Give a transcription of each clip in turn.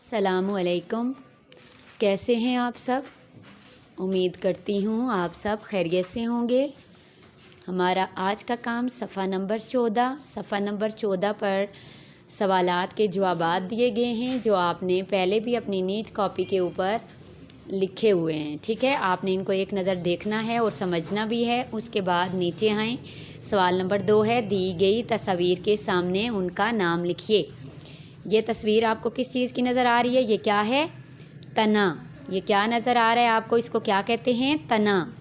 अस्सलामुअलैकुम। कैसे हैं आप सब? उम्मीद करती हूँ आप सब खैरियत से होंगे। हमारा आज का काम सफ़ा नंबर 14 पर सवालात के जवाबात दिए गए हैं जो आपने पहले भी अपनी नीट कॉपी के ऊपर लिखे हुए हैं। ठीक है, आपने इनको एक नज़र देखना है और समझना भी है। उसके बाद नीचे आएँ। सवाल नंबर 2 है, दी गई तस्वीर के सामने उनका नाम लिखिए। ये तस्वीर आपको किस चीज़ की नज़र आ रही है? ये क्या है? तना। ये क्या नज़र आ रहा है आपको? इसको क्या कहते हैं? तना।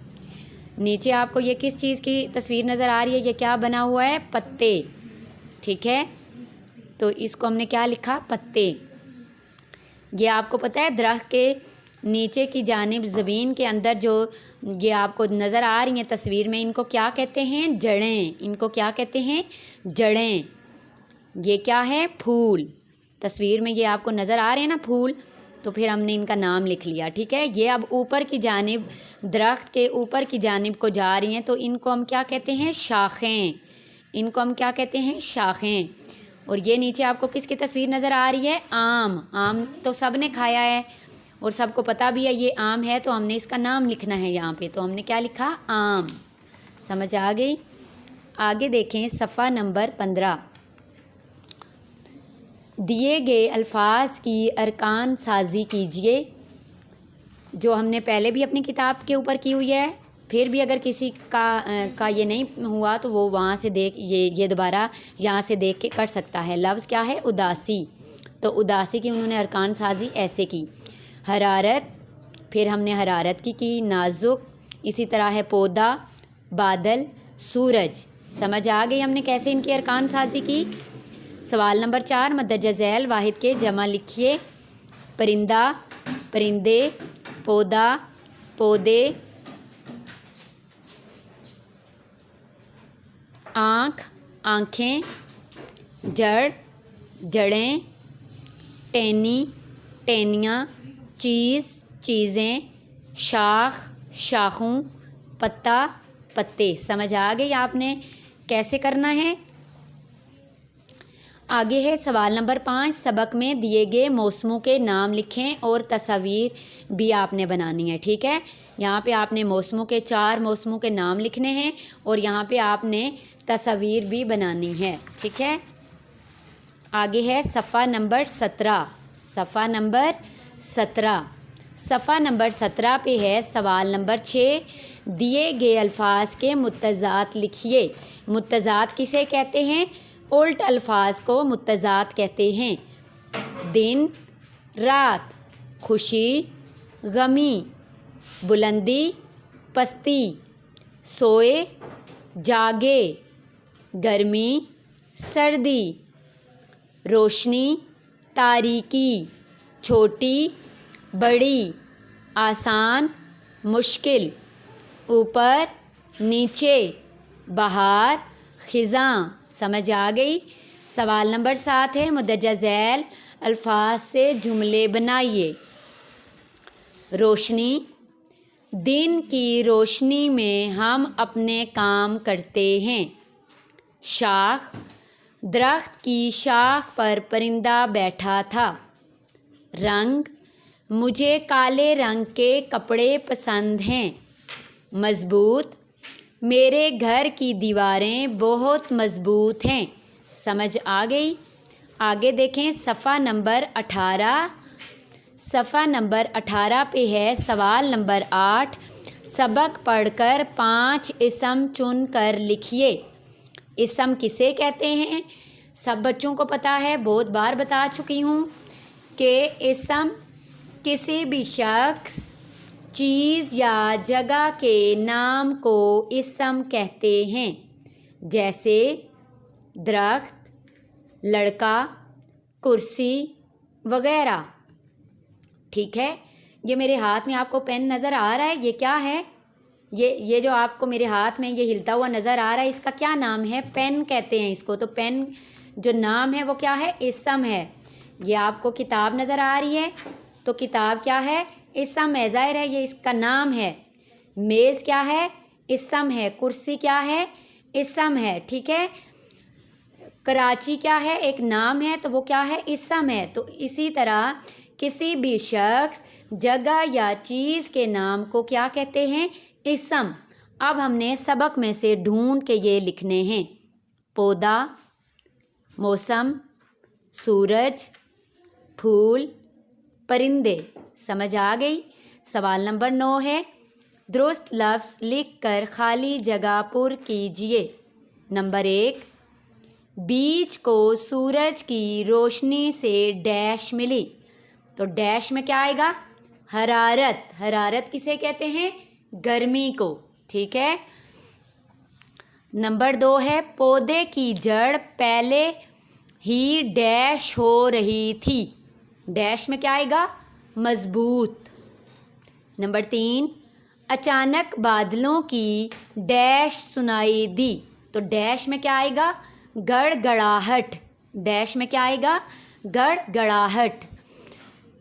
नीचे आपको ये किस चीज़ की तस्वीर नज़र आ रही है? ये क्या बना हुआ है? पत्ते। ठीक है, तो इसको हमने क्या लिखा? पत्ते। ये आपको पता है दरख्त के नीचे की जानिब ज़मीन के अंदर जो ये आपको नज़र आ रही हैं तस्वीर में, इनको क्या कहते हैं? जड़ें। इनको क्या कहते हैं? जड़ें। ये क्या है? फूल। तस्वीर में ये आपको नज़र आ रहे हैं ना फूल, तो फिर हमने इनका नाम लिख लिया। ठीक है, ये अब ऊपर की जानिब दरख्त के ऊपर की जानिब को जा रही हैं, तो इनको हम क्या कहते हैं? शाखें। इनको हम क्या कहते हैं? शाखें। और ये नीचे आपको किसकी तस्वीर नज़र आ रही है? आम। आम तो सब ने खाया है और सबको पता भी है ये आम है, तो हमने इसका नाम लिखना है यहाँ पे, तो हमने क्या लिखा? आम। समझ आ गई? आगे देखें सफ़ा नंबर 15। दिए गए अल्फाज की अरकान साजी कीजिए। जो हमने पहले भी अपनी किताब के ऊपर की हुई है, फिर भी अगर किसी का ये नहीं हुआ तो वो वहाँ से देख ये दोबारा यहाँ से देख के कर सकता है। लफ्ज़ क्या है? उदासी। तो उदासी की उन्होंने अरकान साजी ऐसे की। हरारत, फिर हमने हरारत की नाजुक, इसी तरह है पौधा, बादल, सूरज। समझ आ गई हमने कैसे इनकी अरकान साजी की। सवाल नंबर 4, मदरजा झैल वाहिद के जमा लिखिए। परिंदा, परिंदे, पौधा, पौधे, आँख, आँखें, जड़, जड़ें, टहनी, टहनियाँ, चीज़, चीज़ें, शाख, शाखों, पत्ता, पत्ते। समझ आ गई आपने कैसे करना है। आगे है सवाल नंबर 5, सबक में दिए गए मौसमों के नाम लिखें और तस्वीर भी आपने बनानी है। ठीक है, यहाँ पे आपने मौसमों के 4 मौसमों के नाम लिखने हैं और यहाँ पे आपने तस्वीर भी बनानी है। ठीक है, आगे है सफ़ा नंबर 17। सफ़ा नंबर 17। सफ़ा नंबर 17 पे है सवाल नंबर 6, दिए गए अल्फाज के मुत्तज़ात लिखिए। मुत्तज़ात किसे कहते हैं? उल्ट अल्फाज को मुत्तज़ात कहते हैं। दिन, रात, खुशी, गमी, बुलंदी, पस्ती, सोए, जागे, गर्मी, सर्दी, रोशनी, तारीकी, छोटी, बड़ी, आसान, मुश्किल, ऊपर, नीचे, बाहर, ख़िज़ां। समझ आ गई। सवाल नंबर 7 है, मुदर्रजा झैल अल्फाज से जुमले बनाइए। रोशनी, दिन की रोशनी में हम अपने काम करते हैं। शाख, दरख्त की शाख पर परिंदा बैठा था। रंग, मुझे काले रंग के कपड़े पसंद हैं। मज़बूत, मेरे घर की दीवारें बहुत मज़बूत हैं। समझ आ गई। आगे देखें सफ़ा नंबर 18। सफ़ा नंबर 18 पे है सवाल नंबर 8, सबक पढ़कर 5 इसम चुन कर लिखिए। इसम किसे कहते हैं? सब बच्चों को पता है, बहुत बार बता चुकी हूँ कि इसम किसी भी शख्स, चीज़ या जगह के नाम को इसम कहते हैं। जैसे दरख्त, लड़का, कुर्सी वगैरह। ठीक है, ये मेरे हाथ में आपको पेन नज़र आ रहा है, ये क्या है? ये जो आपको मेरे हाथ में ये हिलता हुआ नज़र आ रहा है, इसका क्या नाम है? पेन कहते हैं इसको। तो पेन जो नाम है वो क्या है? इसम है। ये आपको किताब नज़र आ रही है, तो किताब क्या है? इसम है। ज़ाहिर है ये इसका नाम है। मेज़ क्या है? इसम है। कुर्सी क्या है? इसम है। ठीक है, कराची क्या है? एक नाम है, तो वो क्या है? इसम है। तो इसी तरह किसी भी शख्स, जगह या चीज़ के नाम को क्या कहते हैं? इसम। अब हमने सबक में से ढूंढ के ये लिखने हैं। पौधा, मौसम, सूरज, फूल, परिंदे। समझ आ गई? सवाल नंबर 9 है, दुरुस्त लफ्ज़ लिख कर खाली जगह पुर कीजिए। नंबर 1, बीज को सूरज की रोशनी से डैश मिली। तो डैश में क्या आएगा? हरारत। हरारत किसे कहते हैं? गर्मी को। ठीक है। नंबर 2 है, पौधे की जड़ पहले ही डैश हो रही थी। डैश में क्या आएगा? मजबूत। नंबर 3, अचानक बादलों की डैश सुनाई दी। तो डैश में क्या आएगा? गड़गड़ाहट। डैश में क्या आएगा? गड़गड़ाहट।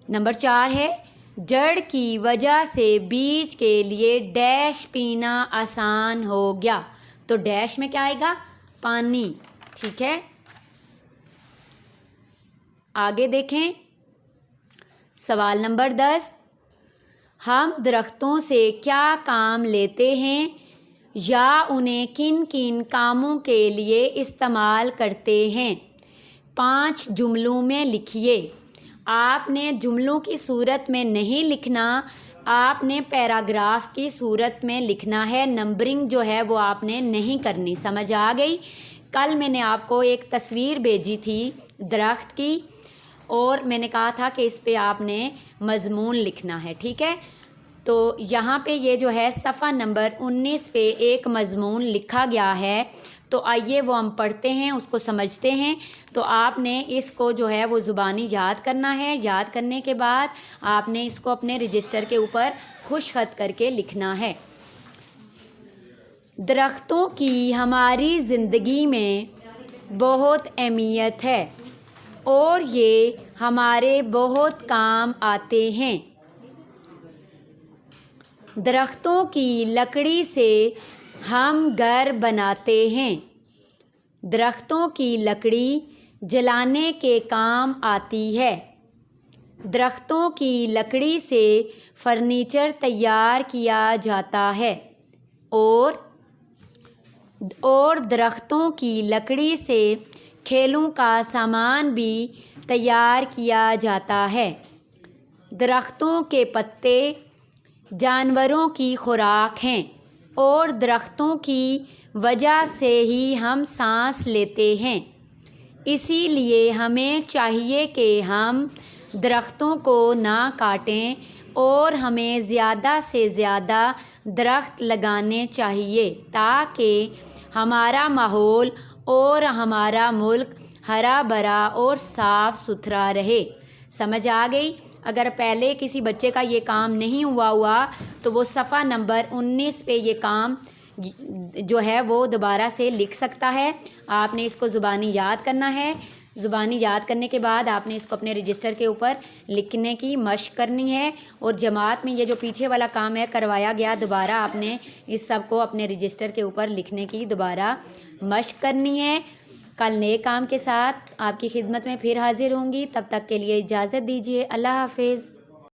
नंबर 4 है, जड़ की वजह से बीज के लिए डैश पीना आसान हो गया। तो डैश में क्या आएगा? पानी। ठीक है। आगे देखें। सवाल नंबर 10, हम दरख्तों से क्या काम लेते हैं या उन्हें किन किन कामों के लिए इस्तेमाल करते हैं? 5 जुमलों में लिखिए। आपने जुमलों की सूरत में नहीं लिखना, आपने पैराग्राफ की सूरत में लिखना है। नंबरिंग जो है वो आपने नहीं करनी। समझ आ गई? कल मैंने आपको एक तस्वीर भेजी थी दरख्त की और मैंने कहा था कि इस पे आपने मज़मून लिखना है। ठीक है। तो यहाँ पे ये जो है सफ़ा नंबर 19 पे एक मज़मून लिखा गया है। तो आइए वो हम पढ़ते हैं, उसको समझते हैं। तो आपने इसको जो है वो ज़ुबानी याद करना है। याद करने के बाद आपने इसको अपने रजिस्टर के ऊपर खुशखत करके लिखना है। दरख्तों की हमारी ज़िंदगी में बहुत अहमियत है और ये हमारे बहुत काम आते हैं। दरख्तों की लकड़ी से हम घर बनाते हैं। दरख्तों की लकड़ी जलाने के काम आती है। दरख्तों की लकड़ी से फर्नीचर तैयार किया जाता है और दरख्तों की लकड़ी से खेलों का सामान भी तैयार किया जाता है। दरख्तों के पत्ते जानवरों की खुराक हैं और दरख्तों की वजह से ही हम सांस लेते हैं। इसीलिए हमें चाहिए कि हम दरख्तों को ना काटें और हमें ज़्यादा से ज़्यादा दरख्त लगाने चाहिए ताकि हमारा माहौल और हमारा मुल्क हरा भरा और साफ़ सुथरा रहे। समझ आ गई? अगर पहले किसी बच्चे का ये काम नहीं हुआ तो वो सफ़ा नंबर 19 पे ये काम जो है वो दोबारा से लिख सकता है। आपने इसको ज़ुबानी याद करना है। ज़ुबानी याद करने के बाद आपने इसको अपने रजिस्टर के ऊपर लिखने की मशक करनी है और जमात में ये जो पीछे वाला काम है करवाया गया, दोबारा आपने इस सब को अपने रजिस्टर के ऊपर लिखने की दोबारा मशक करनी है। कल नए काम के साथ आपकी खिदमत में फिर हाजिर होंगी। तब तक के लिए इजाज़त दीजिए। अल्लाह हाफिज़।